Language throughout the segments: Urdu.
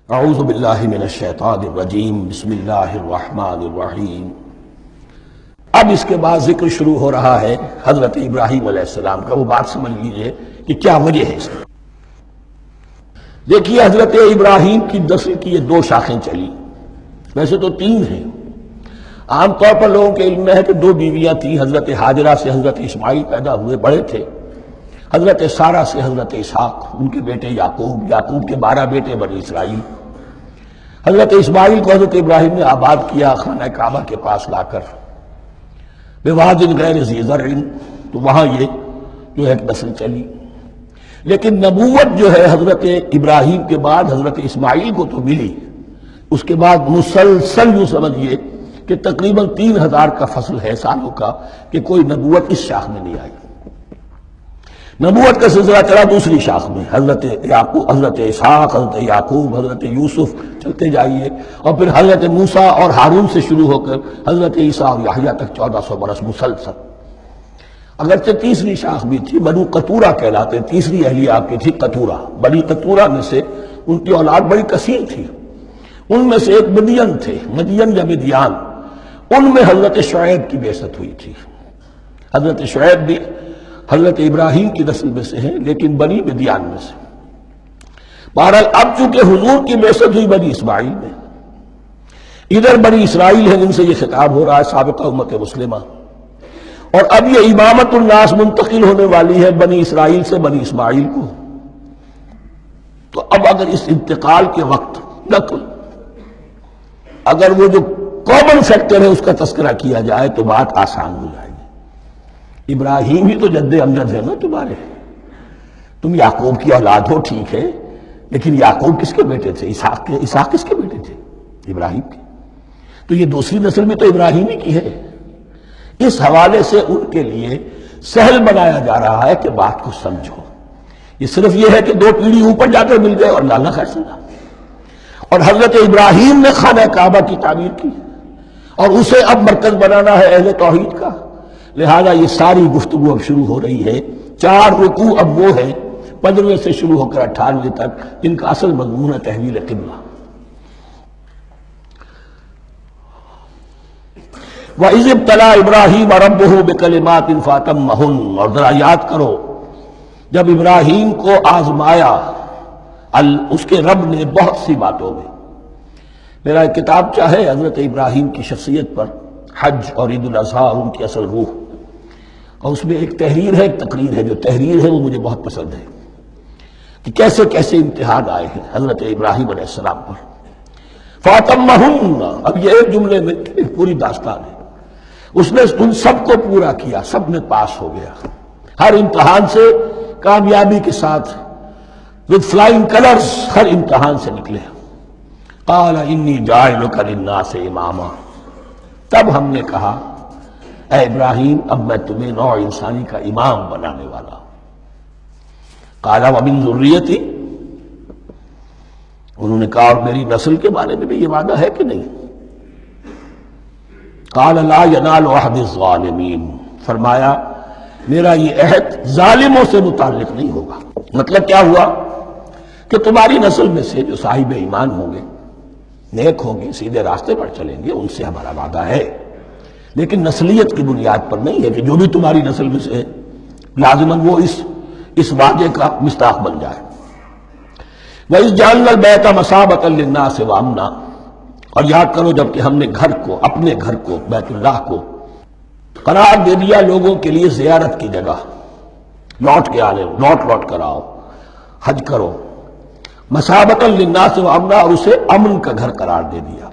اعوذ باللہ من الشیطان الرجیم بسم اللہ الرحمن الرحیم۔ اب اس کے بعد ذکر شروع ہو رہا ہے حضرت ابراہیم علیہ السلام کا۔ وہ بات سمجھ لیجئے کہ کیا وجہ ہے اس کی۔ دیکھیے حضرت ابراہیم کی نسل کی یہ دو شاخیں چلی، ویسے تو تین ہیں۔ عام طور پر لوگوں کے علم میں ہے کہ دو بیویاں تھیں، حضرت ہاجرہ سے حضرت اسماعیل پیدا ہوئے، بڑے تھے، حضرت سارہ سے حضرت اسحاق، ان کے بیٹے یعقوب، یعقوب کے 12 بیٹے بنی اسرائیل۔ حضرت اسماعیل کو حضرت ابراہیم نے آباد کیا خانہ کعبہ کے پاس لا کر، بواد غیر ذی زرع، تو وہاں یہ جو ایک نسل چلی۔ لیکن نبوت جو ہے حضرت ابراہیم کے بعد حضرت اسماعیل کو تو ملی، اس کے بعد مسلسل یوں سمجھیے کہ تقریباً 3000 کا فصل ہے سالوں کا کہ کوئی نبوت اس شاخ میں نہیں آئی۔ نبوت کا سلسلہ چلا دوسری شاخ میں، حضرت یعقوب، حضرت اسحاق، حضرت یعقوب، حضرت یوسف، چلتے جائیے، اور پھر حضرت موسیٰ اور ہارون سے شروع ہو کر حضرت عیسیٰ اور یحییٰ تک 1400 برس مسلسل۔ اگرچہ تیسری شاخ بھی تھی، بنو قطورہ کہلاتے، تیسری اہلیہ آپ کی تھی قطورہ۔ بنی قطورہ میں سے ان کی اولاد بڑی کثیر تھی، ان میں سے ایک مدین تھے، مدین یا مدیان، ان میں حضرت شعیب کی بعثت ہوئی تھی۔ حضرت شعیب بھی حضرت ابراہیم کی نسل میں سے ہیں، لیکن بنی مدیان میں سے۔ بہرحال اب چونکہ حضور کی بعثت ہوئی بنی اسماعیل میں، ادھر بنی اسرائیل ہیں جن سے یہ خطاب ہو رہا ہے، سابقہ امت مسلمہ، اور اب یہ امامت الناس منتقل ہونے والی ہے بنی اسرائیل سے بنی اسماعیل کو۔ تو اب اگر اس انتقال کے وقت نقل، اگر وہ جو کامن فیکٹر ہے اس کا تذکرہ کیا جائے تو بات آسان ہو جائے گی۔ ابراہیم ہی تو جد امجد ہے نا تمہارے، تم یعقوب کی اولاد ہو، ٹھیک ہے، لیکن یعقوب کس کے بیٹے تھے؟ اسحاق کس کے بیٹے تھے؟ ابراہیم کے۔ تو یہ دوسری نسل میں تو ابراہیم ہی کی ہے۔ اس حوالے سے ان کے لیے سہل بنایا جا رہا ہے کہ بات کو سمجھو۔ یہ صرف یہ ہے کہ دو پیڑھی اوپر جا کر مل گئے اور لانا خیر سنا۔ اور حضرت ابراہیم نے خانہ کعبہ کی تعمیر کی اور اسے اب مرکز بنانا ہے اہل توحید کا، لہذا یہ ساری گفتگو اب شروع ہو رہی ہے۔ 4 رکوع اب وہ ہے 15ویں سے شروع ہو کر 98ویں تک، جن کا اصل مضمون ہے تحویل قبلہ۔ وَإِذِ ابْتَلَىٰ إِبْرَاهِيمَ رَبُّهُ بِكَلِمَاتٍ فَأَتَمَّهُنَّ، اور ذرا یاد کرو جب ابراہیم کو آزمایا اس کے رب نے بہت سی باتوں میں۔ میرا ایک کتاب چاہے حضرت ابراہیم کی شخصیت پر، حج اور عید الاضحیٰ اور ان کی اصل روح، اور اس میں ایک تحریر ہے، ایک تقریر ہے۔ جو تحریر ہے وہ مجھے بہت پسند ہے کہ کیسے کیسے امتحان آئے ہیں حضرت ابراہیم علیہ السلام پر۔ فَأَتَمَّهُنَّ، اب یہ ایک جملے میں ایک پوری داستان ہے۔ اس نے ان سب کو پورا کیا، سب میں پاس ہو گیا، ہر امتحان سے کامیابی کے ساتھ، with flying colors، ہر امتحان سے نکلے۔ قَالَ إِنِّي جَاعِلُكَ لِلنَّاسِ إِمَامًا، تب ہم نے کہا اے ابراہیم اب میں تمہیں نوع انسانی کا امام بنانے والا ہوں۔ قَالَ وَمِن ذُرِّيَّتِي، انہوں نے کہا اور میری نسل کے بارے میں بھی یہ وعدہ ہے کہ نہیں؟ قَالَ لَا يَنَالُ عَهْدِ الظَّالِمِينَ، فرمایا میرا یہ عہد ظالموں سے متعلق نہیں ہوگا۔ مطلب کیا ہوا کہ تمہاری نسل میں سے جو صاحب ایمان ہوں گے، نیک ہوں گے، سیدھے راستے پر چلیں گے، ان سے ہمارا وعدہ ہے، لیکن نسلیت کی بنیاد پر نہیں ہے کہ جو بھی تمہاری نسل میں سے لازماً وہ اس وعدے کا مصداق بن جائے۔ وَإِذْ جَعَلْنَا الْبَيْتَ مَثَابَةً لِلنَّاسِ وَأَمْنًا، اور یاد کرو جب کہ ہم نے گھر کو، اپنے گھر کو، بیت اللہ کو قرار دے دیا لوگوں کے لیے زیارت کی جگہ، لوٹ کے آنے، لوٹ کر آؤ، حج کرو، مَثَابَةً لِلنَّاسِ وَأَمْنًا، اور اسے امن کا گھر قرار دے دیا۔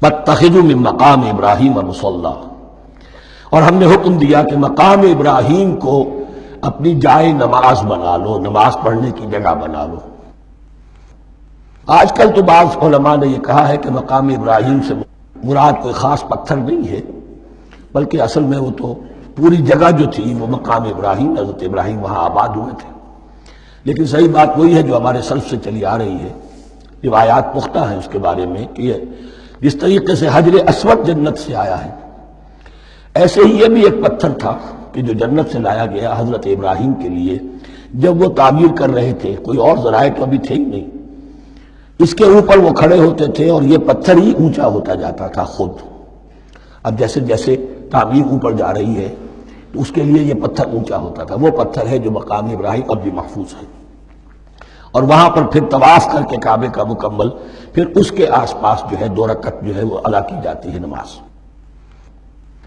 وَاتَّخِذُوا مِن مَّقَامِ إِبْرَاهِيمَ مُصَلًّى، اور ہم نے حکم دیا کہ مقام ابراہیم کو اپنی جائے نماز بنا لو، نماز پڑھنے کی جگہ بنا لو۔ آج کل تو بعض علماء نے یہ کہا ہے کہ مقام ابراہیم سے مراد کوئی خاص پتھر نہیں ہے، بلکہ اصل میں وہ تو پوری جگہ جو تھی وہ مقام ابراہیم، حضرت ابراہیم وہاں آباد ہوئے تھے۔ لیکن صحیح بات وہی ہے جو ہمارے سلف سے چلی آ رہی ہے، روایات پختہ ہیں اس کے بارے میں کہ جس طریقے سے حجر اسود جنت سے آیا ہے، ایسے ہی یہ بھی ایک پتھر تھا کہ جو جنت سے لایا گیا حضرت ابراہیم کے لیے جب وہ تعمیر کر رہے تھے، کوئی اور ذرائع تو ابھی تھے ہی نہیں، اس کے اوپر وہ کھڑے ہوتے تھے اور یہ پتھر ہی اونچا ہوتا جاتا تھا خود. اب جیسے جیسے تعمیر اوپر جا رہی ہے تو اس کے لیے یہ پتھر اونچا ہوتا تھا. وہ پتھر ہے جو مقام ابراہیم اب بھی محفوظ ہے. اور وہاں پر پھر طواف کر کے کعبے کا مکمل پھر اس کے آس پاس جو ہے 2 رکعت جو ہے وہ ادا کی جاتی ہے نماز.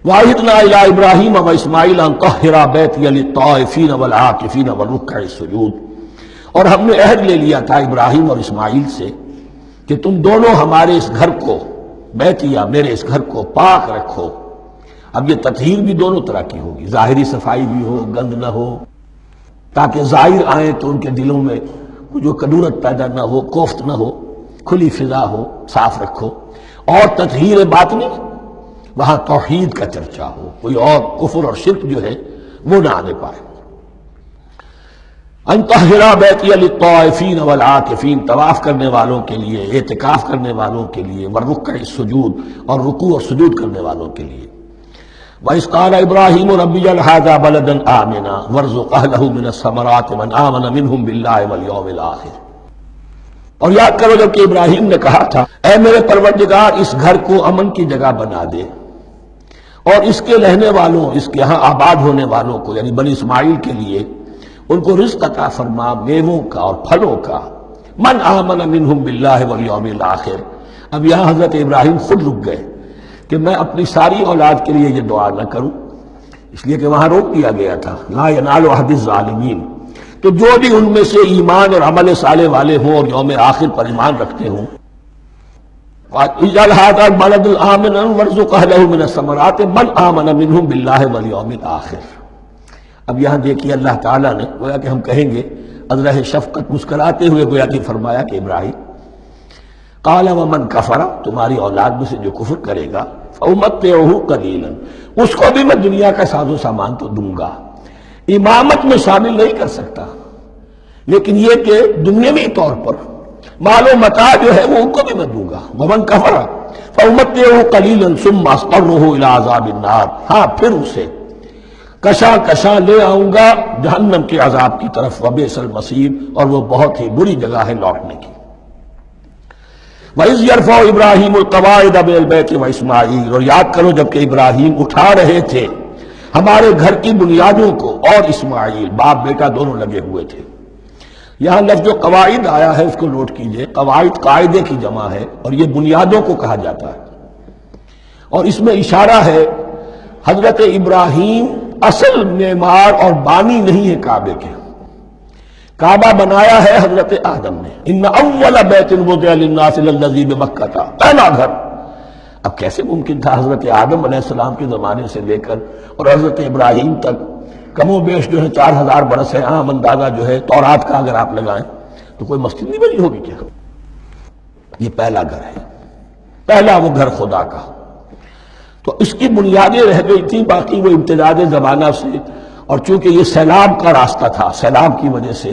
وَعَهِدْنَا إِلَىٰ إِبْرَاهِيمَ وَإِسْمَاعِيلَ أَن طَهِّرَا بَيْتِيَ لِلطَّائِفِينَ وَالْعَاكِفِينَ وَالرُّكَّعِ السُّجُودِ. اور ہم نے عہد لے لیا تھا ابراہیم اور اسماعیل سے کہ تم دونوں ہمارے اس گھر کو بیتیا میرے اس گھر کو پاک رکھو. اب یہ تطہیر بھی دونوں طرح کی ہوگی، ظاہری صفائی بھی ہو، گند نہ ہو، تاکہ ظاہر آئیں تو ان کے دلوں میں جو کدورت پیدا نہ ہو، کوفت نہ ہو، کھلی فضا ہو، صاف رکھو. اور تطہیر باطنی، وہاں توحید کا چرچا ہو، کوئی اور کفر اور شرک جو ہے وہ نہ آنے پائے. ان طہرا بیتی للطائفین والعاکفین، طواف کرنے والوں کے لیے، اعتکاف کرنے والوں کے لیے، والرکع السجود، اور رکوع اور سجود کرنے والوں کے لیے. وَإِذْ قَالَ إِبْرَاهِيمُ رَبِّ اجْعَلْ هَٰذَا بَلَدًا آمِنًا وَارْزُقْ أَهْلَهُ مِنَ الثَّمَرَاتِ مَنْ آمَنَ مِنْهُمْ بِاللَّهِ وَالْيَوْمِ الْآخِرِ. اور یاد کرو جب کہ ابراہیم نے کہا تھا اے میرے پروردگار اس گھر کو امن کی جگہ بنا دے اور اس کے رہنے والوں، اس کے ہاں آباد ہونے والوں کو یعنی بنی اسماعیل کے لیے ان کو رزق عطا فرما، میووں کا اور پھلوں کا. من آمن منہم باللہ والیوم الآخر. اب یہاں حضرت ابراہیم خود رک گئے کہ میں اپنی ساری اولاد کے لیے یہ دعا نہ کروں، اس لیے کہ وہاں روک دیا گیا تھا لا ینال عہد الظالمین. تو جو بھی ان میں سے ایمان اور عمل صالح والے ہوں اور یوم آخر پر ایمان رکھتے ہوں، اجعل هذا البلد آمنا وارزق اهله من الثمرات من آمن منهم باللہ والیوم الآخر. اب یہاں دیکھیے اللہ تعالیٰ نے گویا کہ ہم کہیں گے ازرہ شفقت مسکراتے ہوئے گویا کہ فرمایا کہ ابراہیم قال ومن کفر، تمہاری اولاد میں سے جو کفر کرے گا فأمتعه قلیلا، اس کو بھی میں دنیا کا ساز و سامان تو دوں گا، امامت میں شامل نہیں کر سکتا، لیکن یہ کہ دنیاوی طور پر مال و متاع جو ہے وہ ان کو بھی میں دوں گا. ومن کفر فأمتعه قلیلا ثم اضطره الى عذاب النار، ہاں پھر اسے کشاں کشاں لے آؤں گا جہنم کے عذاب کی طرف. وبئس المصیر، اور وہ بہت ہی بری جگہ ہے لوٹنے کی. وَإِذْ يَرْفَعُ إِبْرَاهِيمُ الْقَوَاعِدَ مِنَ الْبَيْتِ وَإِسْمَاعِيلُ، اور یاد کرو جب کہ ابراہیم اٹھا رہے تھے ہمارے گھر کی بنیادوں کو، اور اسماعیل باپ بیٹا دونوں لگے ہوئے تھے. یہاں لفظ جو قواعد آیا ہے اس کو نوٹ کیجئے، قواعد قاعدے کی جمع ہے اور یہ بنیادوں کو کہا جاتا ہے. اور اس میں اشارہ ہے حضرت ابراہیم اصل معمار اور بانی نہیں ہے کعبے کے. کعبہ بنایا ہے حضرت آدم نے. ان اول بیت وضع للناس للذی بمکہ، پہلا گھر. اب کیسے ممکن تھا حضرت آدم علیہ السلام کے زمانے سے لے کر اور حضرت ابراہیم تک کم و بیش جو ہے 4000 برس ہے. عام اندازہ جو ہے تورات کا اگر آپ لگائیں تو کوئی مسجد نہیں بنی ہوگی کیا؟ یہ پہلا گھر ہے، پہلا وہ گھر خدا کا. تو اس کی بنیادیں رہ گئی تھی، باقی وہ امتداد زمانہ سے، اور چونکہ یہ سیلاب کا راستہ تھا، سیلاب کی وجہ سے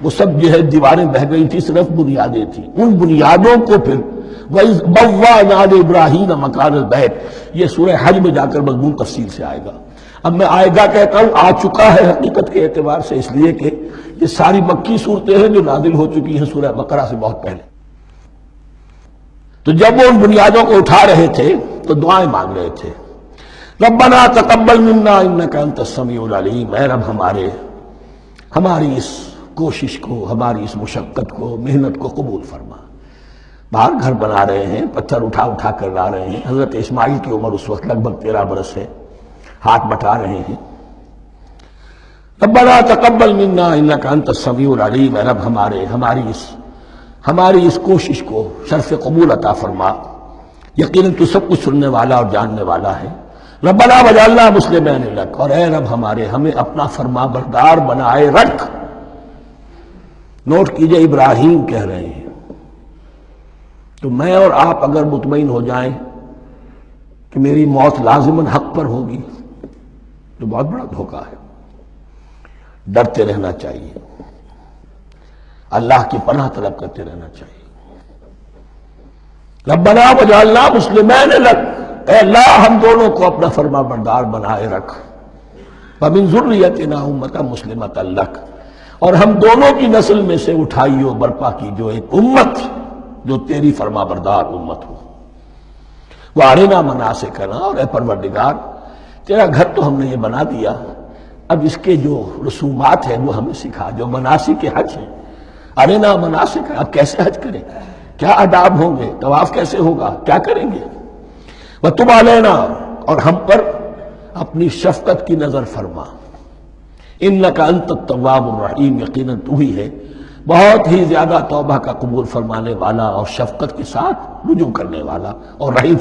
وہ سب جو ہے دیواریں بہہ گئی تھی، صرف بنیادیں تھیں. ان بنیادوں کو پھر وَإِذْ بَوَّأْنَا لِإِبْرَاهِيمَ مَكَانَ الْبَيْتِ، یہ سورہ حج میں جا کر مضمون تفصیل سے آئے گا. اب میں آئے گا کہتا ہوں، آ چکا ہے حقیقت کے اعتبار سے، اس لیے کہ یہ ساری مکی صورتیں ہیں جو نازل ہو چکی ہیں سورہ بقرہ سے بہت پہلے. تو جب وہ ان بنیادوں کو اٹھا رہے تھے تو دعائیں مانگ رہے تھے. ربنا تقبل منا انک انت السمیع العلیم، اے رب ہماری اس کوشش کو، ہماری اس مشقت کو، محنت کو قبول فرما. باہر گھر بنا رہے ہیں، پتھر اٹھا اٹھا کر لا رہے ہیں. حضرت اسماعیل کی عمر اس وقت لگ بھگ 13 برس ہے، ہاتھ بٹا رہے ہیں. ربنا تقبل منا انک انت السمیع العلیم، اے رب ہماری اس کوشش کو شرف قبول عطا فرما، یقیناً تو سب کچھ سننے والا اور جاننے والا ہے. ربنا وجعلنا مسلمین لک، اور اے رب ہمیں اپنا فرما بردار بنائے رکھ. نوٹ کیجئے ابراہیم کہہ رہے ہیں. تو میں اور آپ اگر مطمئن ہو جائیں کہ میری موت لازماً حق پر ہوگی تو بہت بڑا دھوکہ ہے. ڈرتے رہنا چاہیے، اللہ کی پناہ طلب کرتے رہنا چاہیے. ربنا وجعلنا مسلمین لک، اے اللہ ہم دونوں کو اپنا فرما بردار بنائے رکھ. ومن ذریتنا امۃ مسلمۃ لک، اور ہم دونوں کی نسل میں سے اٹھائیو برپا کی جو ایک امت جو تیری فرما بردار امت ہو۔ وارنا مناسکنا، اور اے پروردگار تیرا گھر تو ہم نے یہ بنا دیا، اب اس کے جو رسومات ہیں وہ ہمیں سکھا، جو مناسک حج ہیں، ارنا مناسک، اب کیسے حج کریں، کیا آداب ہوں گے، طواف کیسے ہوگا، کیا کریں گے۔ وتب علینا، اور ہم پر اپنی شفقت کی نظر فرما، انک انت التواب الرحیم، یقیناً تو ہی ہے بہت ہی زیادہ توبہ کا قبول فرمانے والا اور شفقت کے ساتھ رجوع کرنے والا اور رحم